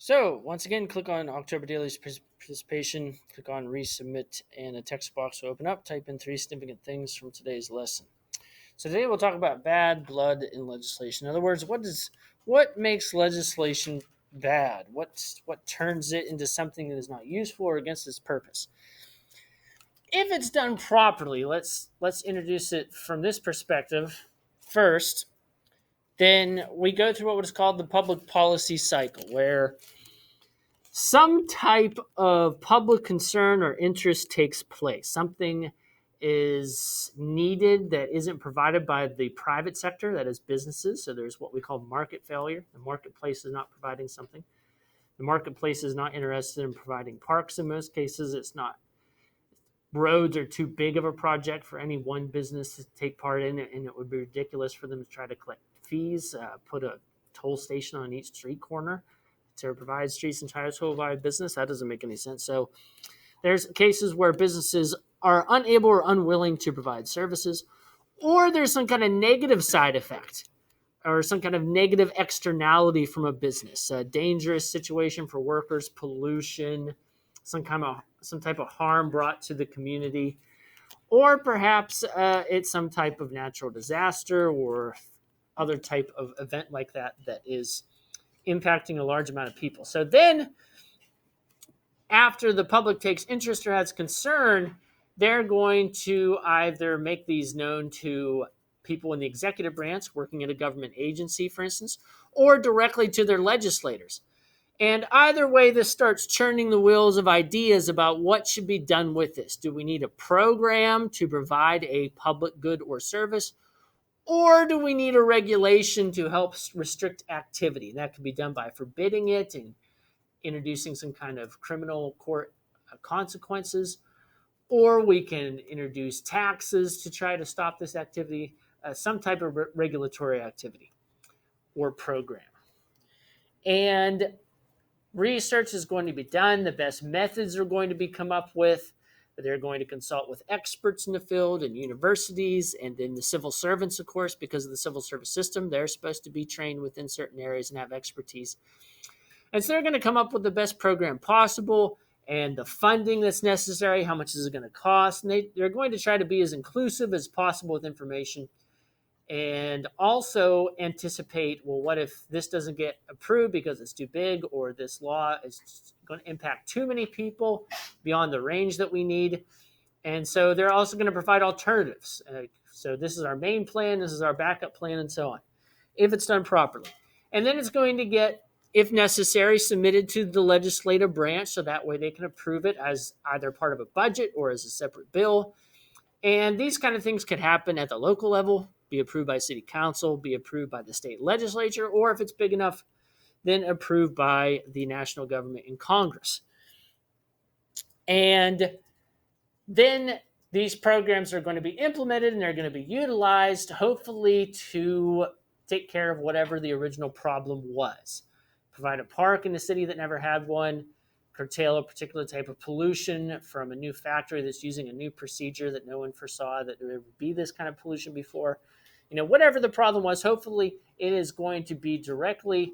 So once again, click on October Daily's participation, click on resubmit, and a text box will open up. Type in three significant things from today's lesson. So today we'll talk about bad blood in legislation. In other words, what makes legislation bad? What turns it into something that is not useful or against its purpose? If it's done properly, let's introduce it from this perspective first. Then we go through what is called the public policy cycle, where some type of public concern or interest takes place. Something is needed that isn't provided by the private sector, that is businesses. So there's what we call market failure. The marketplace is not providing something. The marketplace is not interested in providing parks in most cases. It's not. Roads are too big of a project for any one business to take part in, and it would be ridiculous for them to try to collect fees, put a toll station on each street corner to provide streets and tires to a business. That doesn't make any sense. So there's cases where businesses are unable or unwilling to provide services, or there's some kind of negative side effect or some kind of negative externality from a business, a dangerous situation for workers, pollution, some type of harm brought to the community, or perhaps it's some type of natural disaster or other type of event like that that is impacting a large amount of people. So then, after the public takes interest or has concern, they're going to either make these known to people in the executive branch working at a government agency, for instance, or directly to their legislators. And either way, this starts churning the wheels of ideas about what should be done with this. Do we need a program to provide a public good or service? Or do we need a regulation to help restrict activity? And that could be done by forbidding it and introducing some kind of criminal court consequences. Or we can introduce taxes to try to stop this activity, some type of regulatory activity or program. And research is going to be done. The best methods are going to be come up with. They're going to consult with experts in the field and universities and then the civil servants, of course, because of the civil service system. They're supposed to be trained within certain areas and have expertise. And so they're going to come up with the best program possible and the funding that's necessary. How much is it going to cost? And they're going to try to be as inclusive as possible with information and also anticipate, well, what if this doesn't get approved because it's too big, or this law is going to impact too many people beyond the range that we need. And so they're also going to provide alternatives. So this is our main plan, this is our backup plan, and so on, if it's done properly. And then it's going to get, if necessary, submitted to the legislative branch, so that way they can approve it as either part of a budget or as a separate bill. And these kind of things could happen at the local level, be approved by city council, be approved by the state legislature, or if it's big enough, then approved by the national government in Congress. And then these programs are going to be implemented and they're going to be utilized, hopefully, to take care of whatever the original problem was. Provide a park in the city that never had one, curtail a particular type of pollution from a new factory that's using a new procedure that no one foresaw that there would be this kind of pollution before. Whatever the problem was, hopefully it is going to be directly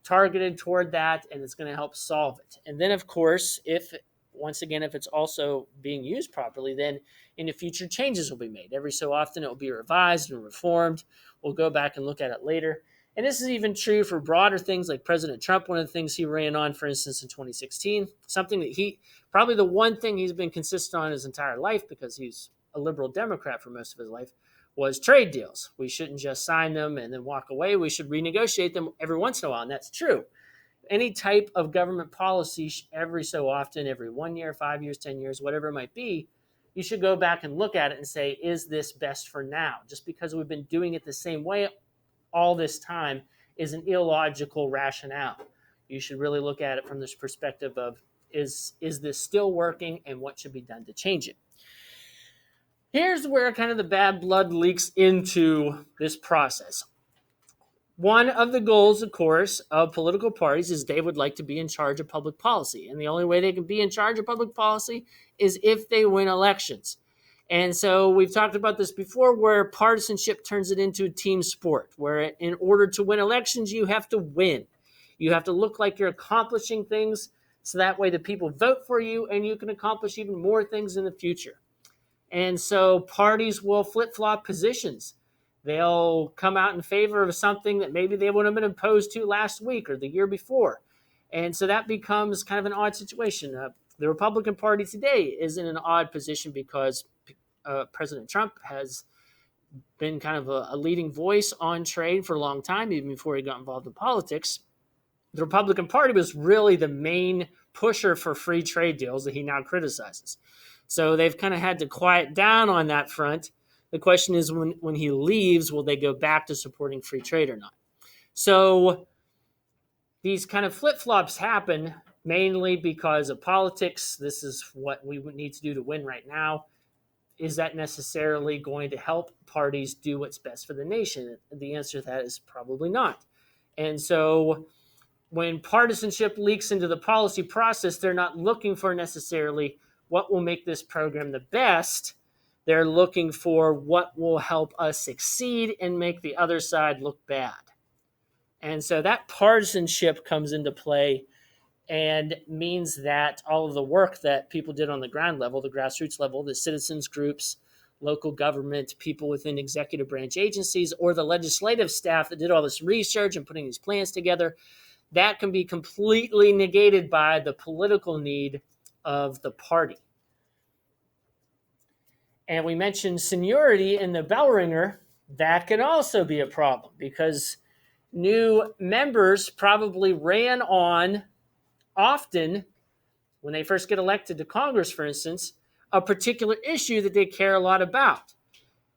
targeted toward that, and it's going to help solve it. And then, of course, if it's also being used properly, then in the future changes will be made. Every so often it will be revised and reformed. We'll go back and look at it later. And this is even true for broader things like President Trump. One of the things he ran on, for instance, in 2016, something that probably the one thing he's been consistent on his entire life, because he's a liberal Democrat for most of his life, was trade deals. We shouldn't just sign them and then walk away. We should renegotiate them every once in a while, and that's true. Any type of government policy, every so often, every 1 year, 5 years, 10 years, whatever it might be, you should go back and look at it and say, is this best for now? Just because we've been doing it the same way all this time is an illogical rationale. You should really look at it from this perspective of, is this still working and what should be done to change it? Here's where kind of the bad blood leaks into this process. One of the goals, of course, of political parties is they would like to be in charge of public policy. And the only way they can be in charge of public policy is if they win elections. And so we've talked about this before, where partisanship turns it into a team sport, where in order to win elections, you have to win. You have to look like you're accomplishing things so that way the people vote for you and you can accomplish even more things in the future. And so parties will flip-flop positions. They'll come out in favor of something that maybe they would have been opposed to last week or the year before. And so that becomes kind of an odd situation. The Republican Party today is in an odd position because President Trump has been kind of a leading voice on trade for a long time, even before he got involved in politics. The Republican Party was really the main pusher for free trade deals that he now criticizes. So they've kind of had to quiet down on that front. The question is when he leaves, will they go back to supporting free trade or not? So these kind of flip-flops happen mainly because of politics. This is what we need to do to win right now. Is that necessarily going to help parties do what's best for the nation? The answer to that is probably not. And so when partisanship leaks into the policy process, they're not looking for necessarily what will make this program the best. They're looking for what will help us succeed and make the other side look bad. And so that partisanship comes into play and means that all of the work that people did on the ground level, the grassroots level, the citizens groups, local government, people within executive branch agencies, or the legislative staff that did all this research and putting these plans together, that can be completely negated by the political need of the party. And we mentioned seniority in the bell ringer. That can also be a problem because new members probably ran on often, when they first get elected to Congress, for instance, a particular issue that they care a lot about.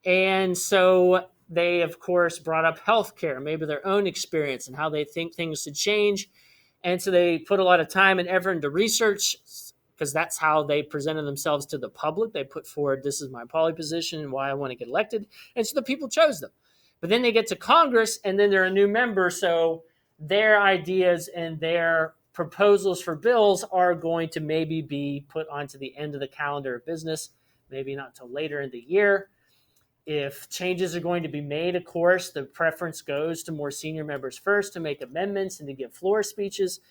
And so they, of course, brought up healthcare, maybe their own experience and how they think things should change. And so they put a lot of time and effort into research because that's how they presented themselves to the public. They put forward, this is my poly position and why I want to get elected. And so the people chose them. But then they get to Congress and then they're a new member. So their ideas and their proposals for bills are going to maybe be put onto the end of the calendar of business, maybe not until later in the year. If changes are going to be made, of course, the preference goes to more senior members first to make amendments and to give floor speeches.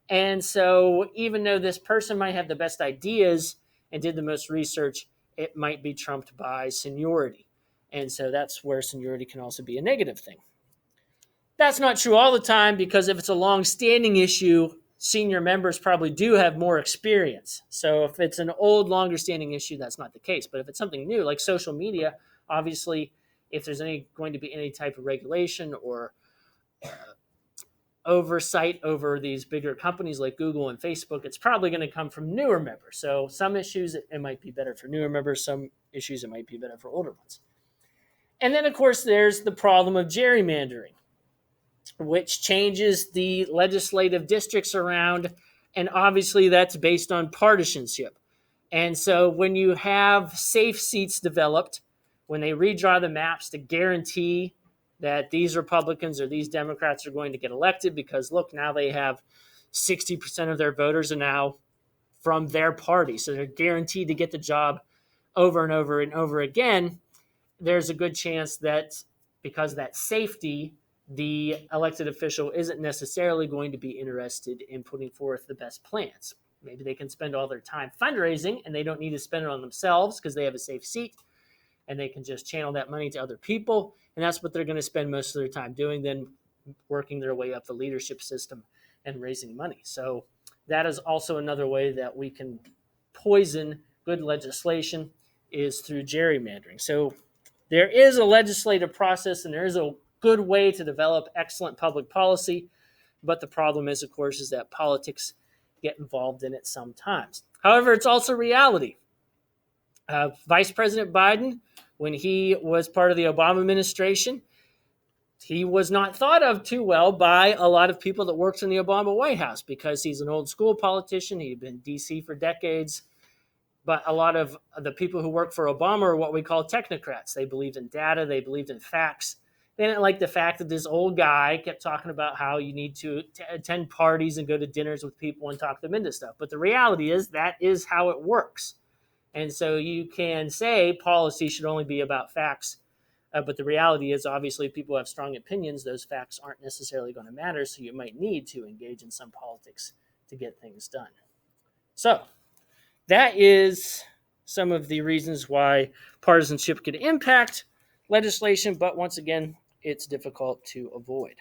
And so even though this person might have the best ideas and did the most research, it might be trumped by seniority. And so that's where seniority can also be a negative thing. That's not true all the time because if it's a long-standing issue, senior members probably do have more experience. So if it's an old, longer-standing issue, that's not the case. But if it's something new, like social media, obviously, if there's going to be any type of regulation or oversight over these bigger companies like Google and Facebook, it's probably going to come from newer members. So some issues, it might be better for newer members. Some issues, it might be better for older ones. And then, of course, there's the problem of gerrymandering, which changes the legislative districts around. And obviously, that's based on partisanship. And so when you have safe seats developed, when they redraw the maps to guarantee that these Republicans or these Democrats are going to get elected because, look, now they have 60% of their voters are now from their party. So they're guaranteed to get the job over and over and over again. There's a good chance that because of that safety, the elected official isn't necessarily going to be interested in putting forth the best plans. Maybe they can spend all their time fundraising and they don't need to spend it on themselves because they have a safe seat and they can just channel that money to other people. And that's what they're going to spend most of their time doing, then working their way up the leadership system and raising money. So that is also another way that we can poison good legislation is through gerrymandering. So there is a legislative process and there is a good way to develop excellent public policy. But the problem is, of course, is that politics get involved in it sometimes. However, it's also reality. Vice President Biden, when he was part of the Obama administration, he was not thought of too well by a lot of people that worked in the Obama White House because he's an old school politician. He'd been in D.C. for decades. But a lot of the people who work for Obama are what we call technocrats. They believed in data. They believed in facts. They didn't like the fact that this old guy kept talking about how you need to attend parties and go to dinners with people and talk them into stuff. But the reality is that is how it works. And so you can say policy should only be about facts But the reality is, obviously, if people have strong opinions, those facts aren't necessarily going to matter. So you might need to engage in some politics to get things done. So that is some of the reasons why partisanship could impact legislation. But once again, it's difficult to avoid.